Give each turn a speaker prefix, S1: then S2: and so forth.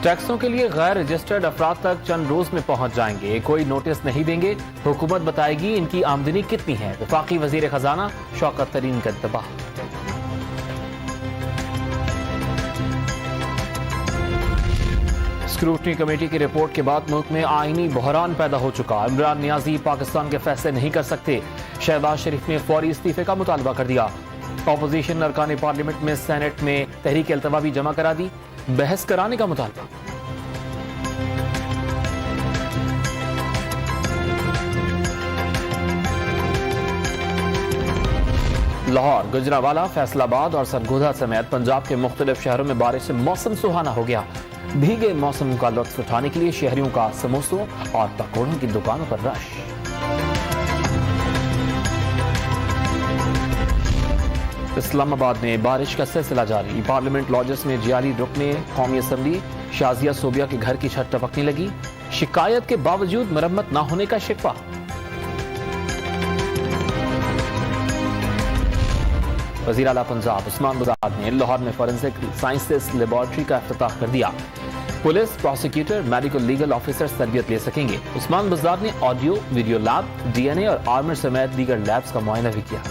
S1: टैक्सों के लिए गैर रजिस्टर्ड अफराद तक चंद रोज में पहुंच जाएंगे, कोई नोटिस नहीं देंगे। हुकूमत बताएगी इनकी आमदनी कितनी है। वफाकी वजीर खजाना शौकत तरीन का इंतबाह। स्क्रूटनी कमेटी की रिपोर्ट के बाद मुल्क में आईनी बहरान पैदा हो चुका। इमरान नियाजी पाकिस्तान के फैसले नहीं कर सकते। शहबाज शरीफ ने फौरी इस्तीफे का मुतालबा कर दिया। ऑपोजिशन अरकान पार्लियामेंट में सेनेट में तहरीक अल्तवा भी जमा करा दी। बहस कराने का मुतालबा। लाहौर, गुजरावाला, फैसलाबाद और सरगोधा समेत पंजाब के मुख्तलिफ शहरों में बारिश से मौसम सुहाना हो गया। भीगे मौसम का लुत्फ उठाने के लिए शहरियों का समोसों और पकौड़ों की दुकानों पर रश। इस्लामाबाद में बारिश का सिलसिला जारी। पार्लियामेंट लॉजेस में जियाली रुकने कौमी असम्बली शाजिया सोबिया के घर की छत टपकने लगी। शिकायत के बावजूद मरम्मत न होने का शिकवा। वज़ीर आला पंजाब उस्मान बुज़दार ने लाहौर में फॉरेंसिक साइंसेस लेबोरेटरी का इफ्तिताह कर दिया। Police, prosecutor, medical legal officers तरबियत ले सकेंगे। उस्मान बुज़दार ने ऑडियो वीडियो लैब, DNA और आर्मर समेत दीगर लैब्स का मुआयना भी किया।